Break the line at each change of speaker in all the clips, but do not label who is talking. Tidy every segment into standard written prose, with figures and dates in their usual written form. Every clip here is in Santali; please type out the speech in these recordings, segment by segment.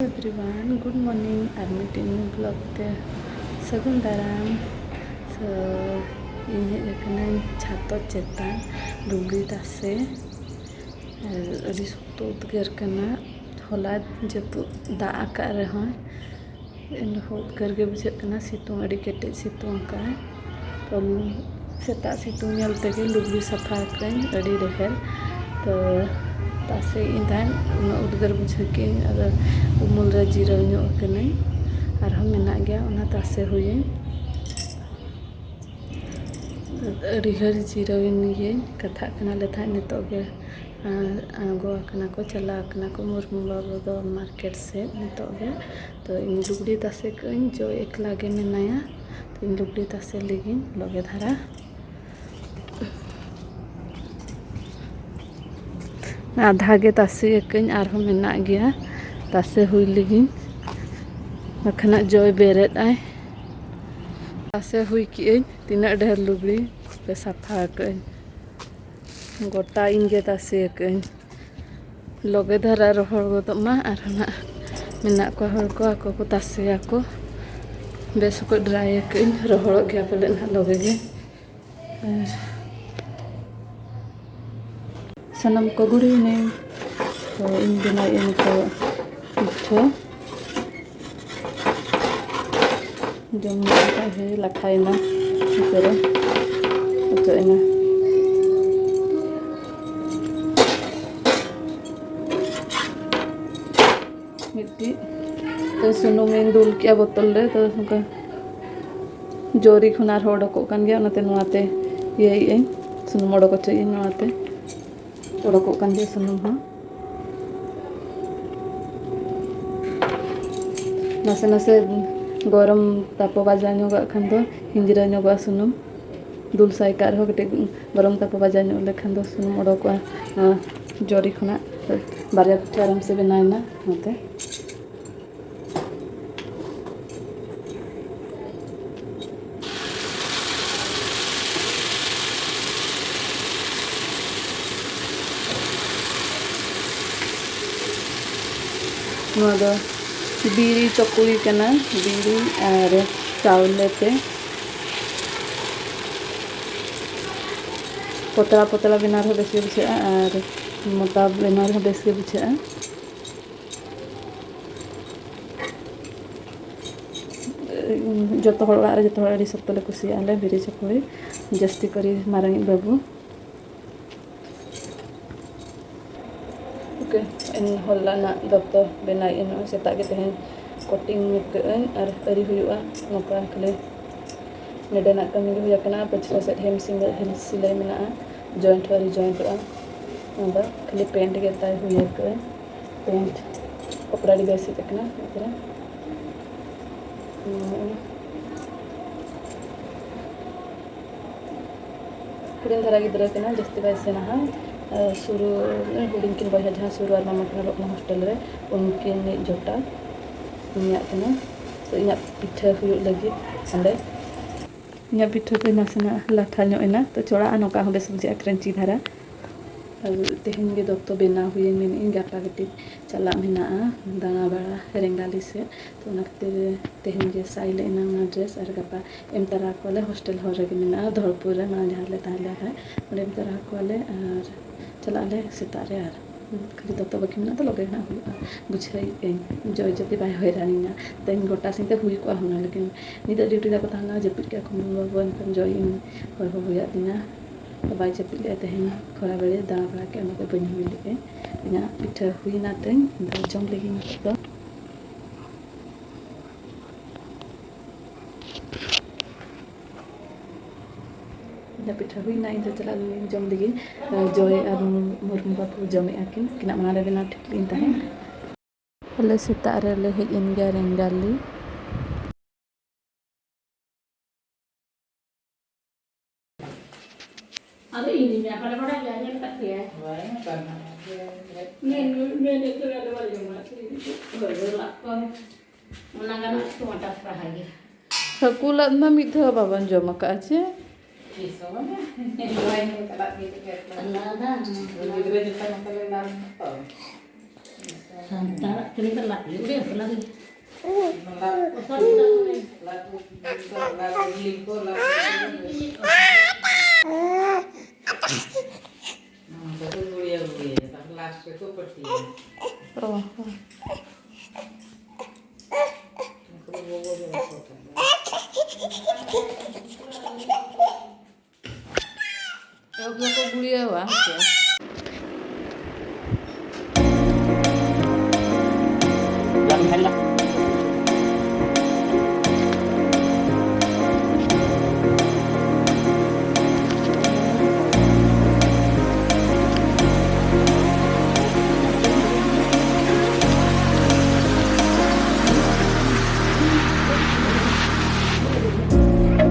एवरीवन गुड मॉर्निंग और मीटिंग ब्लॉग ते सगुन दाराम सो इन छातो चेतान डुबरी तासे अभी सख्तो उद्गार करना होला जब दा आका रहा इन उद्गार के बुझे करना सितुंग अड़ी केटे सितुंग का तो सेता सितुंग नेलते के लुगड़ी सफा करें अड़ी रहेर तो तासे इंधान उद्गार बुझे के अगर उमुल रे जिराव ᱧᱚᱜ ᱠᱟᱹᱱᱟᱹᱧ ᱟᱨᱦᱚᱸ ᱢᱮᱱᱟᱜ ᱜᱮᱭᱟ ᱚᱱᱟ ᱛᱟᱥᱮ ᱦᱩᱭᱮᱱ ᱟᱹᱰᱤ ᱜᱷᱟᱹᱲᱤᱡ ᱡᱤᱨᱟᱹᱣᱮᱱ ᱜᱤᱭᱟᱹᱧ ᱠᱟᱛᱷᱟᱜ ᱠᱟᱱᱟᱞᱮ ᱛᱟᱦᱮᱸᱫ ᱱᱤᱛᱚᱜ ᱜᱮ ᱟᱬᱜᱚ ᱟᱠᱟᱱᱟ ᱠᱚ ᱪᱟᱞᱟᱣ ᱟᱠᱟᱱᱟ ᱠᱚ ᱢᱩᱨᱢᱩ ᱵᱟᱵᱩ ᱫᱚ ᱢᱟᱨᱠᱮᱴ ᱥᱮᱫ ᱱᱤᱛᱚᱜ ᱜᱮ ᱛᱚ ᱤᱧ ᱞᱩᱜᱽᱲᱤ ᱛᱟᱥᱮ ᱠᱟᱹᱜᱼᱟᱹᱧ ᱡᱚ ᱮᱠᱞᱟ ᱜᱮ ᱢᱮᱱᱟᱭᱟ ᱛᱚ ᱤᱧ ᱞᱩᱜᱽᱲᱤ ᱛᱟᱥᱮ ᱞᱟᱹᱜᱤᱫ ᱞᱚᱜᱮ ᱫᱷᱟᱨᱟ आधा गे तासे कहीं आरहों मेना गया तासे हुई लगी बखना जय बेरेद आए तासे हुई कि तीना ढेर लुगड़ी पे सफा कहीं गोटा इनगे तासे कहीं लगे धारा रोहड़ गोदमा और मेना को हर को आको को तासे आको बेस को ड्राई कहीं रोहड़ गया बोले ना लगे गे सनम को गुड़ी नहीं तो इन बिना इनको पिठो जम है लखाइना इतरे तो इना मिट्टी तो सुनुम इन दूल किया बोतल रे तो उनका जोरी खुनार होड़ को कान गया उनते नवाते ये सुनुम ओडो को चाहिए नवाते उड़को कंदे सुनुम हाँ नसे नसे गरम तापो बाजा ᱧᱚᱜᱟ खान दो हिंजरा ᱧᱚᱜᱟ सुनुम दुल साई कार हो कटे गरम तापो बाजा ᱧᱚᱜ लेखान दो सुनुम उड़को जोरी खुना बारिया पिठा आराम से बनाना होते बीड़ी चकुड़ी कना बीड़ी और चावले पे पतला पतला बेनार हो बेस बुझे और मोटा बेनार हो बेस बुझे जो जो अड़ी सख्त ले कुसियाले बीड़ी चकुड़ी जस्ती करी मारंगी बाबू ओके इन होला ना दत्तो बेनाई इन सेता के तहन कटिंग कन और अरी हुआ नोका खले नेडेना कमी हुआ कना पछला से हेम सिलाई मेना जॉइंट वाली जॉइंट आ खाली पेंट के ताई हुआ कन पेंट कपड़ा डी बेसी तकना इतरा कुड़िन धरा गिद्रा कना जस्ती बैसे ना सुरु हुडिंग किन बहा जहाँ सुरु और मामा कना लोकना हॉस्टल रे उनकिन जोटा इन्या कना तो इन्या पिठा हुई लगी अंदर इन्या पिठा तो नासना लाठा ᱧᱚᱜ तो चोड़ा नोका हो बेस बुझे क्रंची धारा तेहन गे दत्तो बेना हुई मेन गापा कटी चला मेना दाना बड़ा रेंगाली से तो खातिर तेहन गे साइले ना ड्रेस और गापा एम तरा कोले हॉस्टल हो रगे मेना धौलपुर रे मा जहाँ ले ताले है और एम तरा कोले और चला ले सेता रे और खाली दत्तो बाकी मेना तो लगे ना हुई बुझे जय जति बाय हैरानीना तेन गोटा सिंते हुई को होना लेकिन निदा ड्यूटी दा पता ना जपिट के खुम बन जय होय हो हुई दिना बाय जपिट ले तेहन खरा बेले दाना बड़ा के अमके बन हुई लेके इना पिठा हुई ना तेन जम लेगी तो पिठा हुई ना इन चला जम लगी जय और मुर्मू बापू जमे आकिन किना मना रे बेना ठीक इन ताहे अले सेता रे ले हेज इन गया रेंगाली
अरे ini ni apa nama dia yang tak dia? Ni tu ada balik mana? Bergerak kan? Menangkan tu macam apa lagi?
Hakulat na mitha baban joma ka ache
Iso mana? Lain kita tak gitu kan? Nah, nah. Jadi kita nak kalian dah tahu. Santar kini telak ya udah pelan.
Oh, ya aku gulia wah.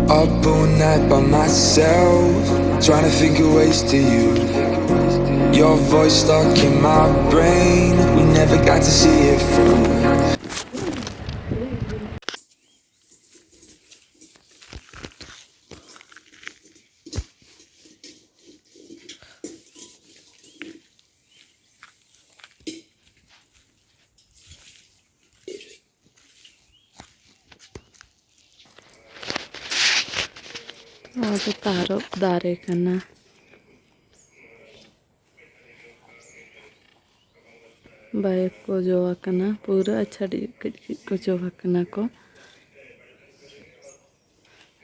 Up all night by myself, trying to think of ways to you. Your voice stuck in my brain, we never got to see it through.
तो तारो दारे करना बाइक को जोवा करना पूरा अच्छा को जोवा करना को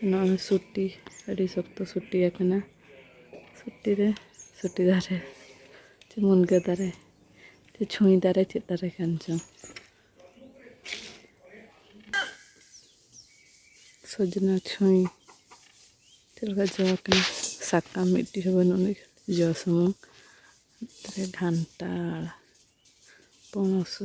न सुट्टी अड़ी सख्त सुट्टी करना सुट्टी रे सुट्टी दारे मुनगा दारे छुई दारे चेत दारे कांचो सजना छुई चलका जोवा करना साका मिट्टी बनने जो समूह घंटा पनस